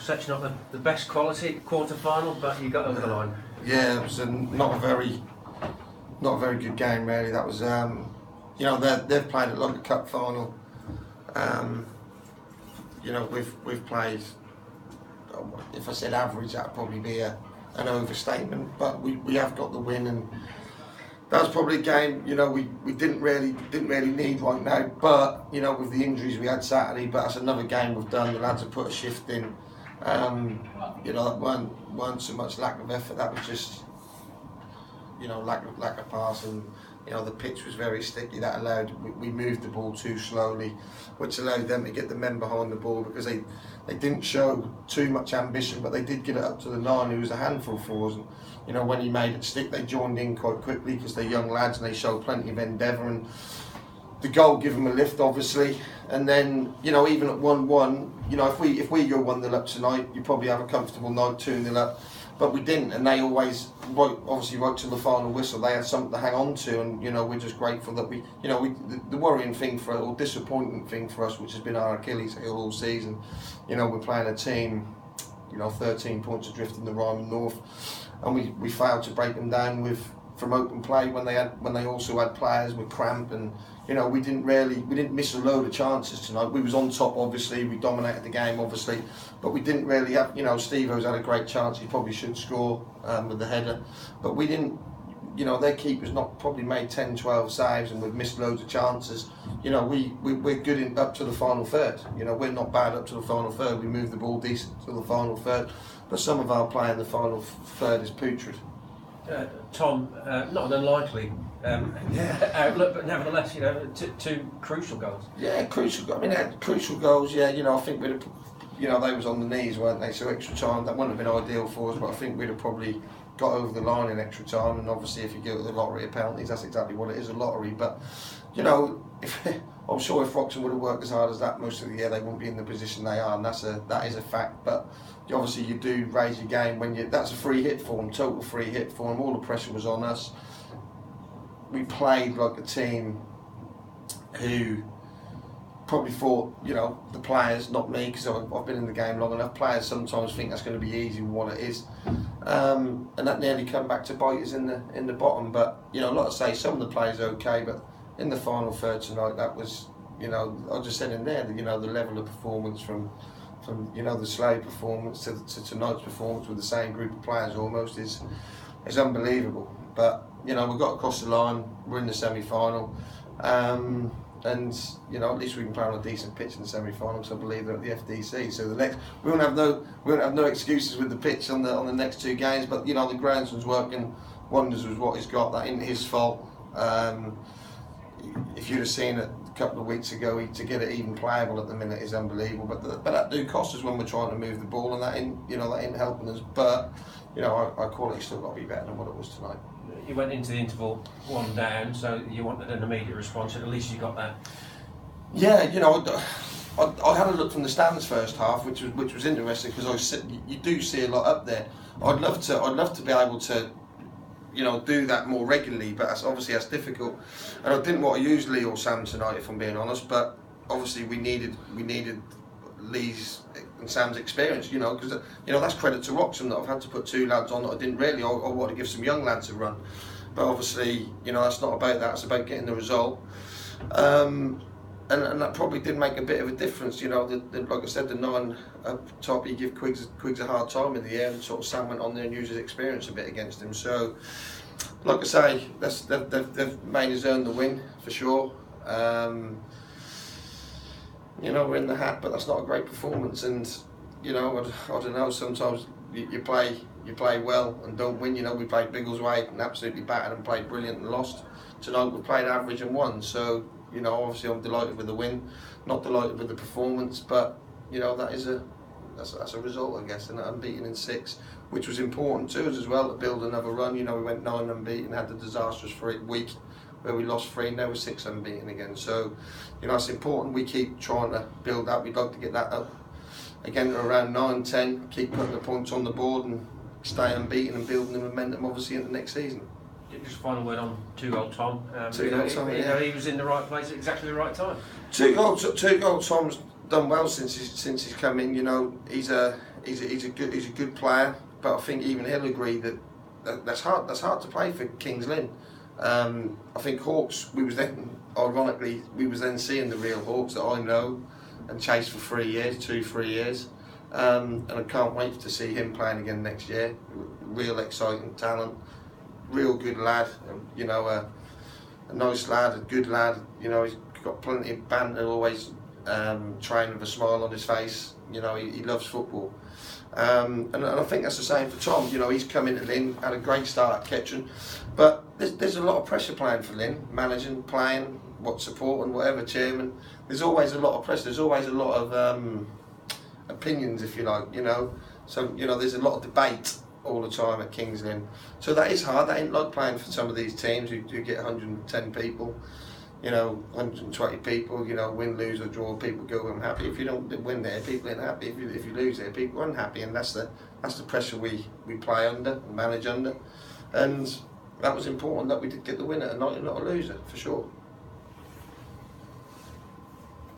Setchell not the best quality quarter-final, but you got over the line. Yeah, it was not a very good game really. That was they've played a Norfolk Cup final. We've played. If I said average, that'd probably be an overstatement. But we have got the win, and that was probably a game. We didn't really need right now. But with the injuries we had Saturday, but that's another game we've done. The lads have put a shift in. That weren't so much lack of effort. That was just lack of pass, and the pitch was very sticky. That allowed we moved the ball too slowly, which allowed them to get the men behind the ball, because they didn't show too much ambition, but they did get it up to the 9, who was a handful for us. And when he made it stick, they joined in quite quickly because they're young lads and they showed plenty of endeavour, and the goal gave them a lift, obviously. And then even at 1-1, if we go 1-0 up tonight, you probably have a comfortable night, 2-0 up. But we didn't, and they always, right till the final whistle, they had something to hang on to, and we're just grateful that the worrying thing or disappointing thing for us, which has been our Achilles heel all season, we're playing a team, 13 points adrift in the Ryman North, and we failed to break them down from open play when they also had players with cramp, and we didn't miss a load of chances tonight. We was on top, obviously, we dominated the game, obviously, but we didn't really have, Steve-O's had a great chance, he probably should score with the header, but we didn't, their keeper's not probably made 10-12 saves, and we've missed loads of chances. We're good up to the final third, we're not bad up to the final third, we move the ball decent to the final third, but some of our play in the final third is putrid. Tom, not an unlikely outlook, but nevertheless, two crucial goals. Yeah, crucial. I mean, crucial goals. Yeah, I think we'd have. They was on the knees, weren't they? So extra time, that wouldn't have been ideal for us, but I think we'd have probably got over the line in extra time. And obviously, if you go to the lottery of penalties, that's exactly what it is, a lottery. But I'm sure if Wroxham would have worked as hard as that most of the year, they wouldn't be in the position they are, and that is a fact. But obviously, you do raise your game when that's a free hit for them, total free hit for them. All the pressure was on us. We played like a team who probably thought, the players, not me, because I've been in the game long enough. Players sometimes think that's going to be easy with what it is, and that nearly come back to bite us in the bottom. But like I say, some of the players are okay, but in the final third tonight, that was, I just said in there, the level of performance from the Slade performance to tonight's performance with the same group of players almost is unbelievable. But we got across the line, we're in the semi-final, and at least we can play on a decent pitch in the semi-final, because I believe they're at the FDC. So we won't have no excuses with the pitch on the next two games. But the groundsman's working wonders with what he's got. That ain't his fault. If you'd have seen it a couple of weeks ago, to get it even playable at the minute is unbelievable. But that do cost us when we're trying to move the ball, and that ain't helping us. But our quality's still got to be better than what it was tonight. You went into the interval 1 down, so you wanted an immediate response, and at least you got that. Yeah, I had a look from the stands first half, which was interesting, because you do see a lot up there. I'd love to be able to do that more regularly, but that's difficult. And I didn't want to use Lee or Sam tonight, if I'm being honest. But obviously we needed Lee's and Sam's experience, because that's credit to Wroxham that I've had to put 2 lads on that I didn't really. I want to give some young lads a run, but obviously that's not about that. It's about getting the result. And that probably did make a bit of a difference. Like I said, the 9 up top, you give Quiggs a hard time in the air, and sort of Sam went on there and used his experience a bit against him. So, like I say, they've made us earn the win for sure. We're in the hat, but that's not a great performance. And I don't know. Sometimes you play well and don't win. We played Biggleswade and absolutely battered, and played brilliant and lost. Tonight we played average and won. So. Obviously I'm delighted with the win, not delighted with the performance, but that's a result, I guess, and unbeaten in 6, which was important to us as well, to build another run. We went 9 unbeaten, had the disastrous week where we lost 3, and now we're 6 unbeaten again. So it's important we keep trying to build that. We'd like to get that up again to around 9, 10, keep putting the points on the board and stay unbeaten and building the momentum obviously in the next season. Just final word on 2-goal Tom. He was in the right place at exactly the right time. 2-goal Tom's done well since he's come in. He's a he's a good player, but I think even he'll agree that that's hard to play for Kings Lynn. I think Hawks, we was then seeing the real Hawks that I know and chased for 3 years, 2-3 years, and I can't wait to see him playing again next year. Real exciting talent, real good lad, you know, a nice lad, a good lad, you know, he's got plenty of banter, always training with a smile on his face, you know, he loves football. And I think that's the same for Tom. You know, he's come into Lynn, had a great start at Ketchum, but there's a lot of pressure playing for Lynn, managing, playing, supporting, whatever, chairman. There's always a lot of pressure. There's always a lot of opinions, if you like. You know, so you know there's a lot of debate all the time at Kings Lynn. So that is hard. That ain't like playing for some of these teams who do get 110 people. You know, 120 people, you know, win, lose or draw, people go home happy. If you don't win there, people ain't happy. If you lose there, people are unhappy, and that's the pressure we play under and manage under. And that was important that we did get the winner and not a loser, for sure.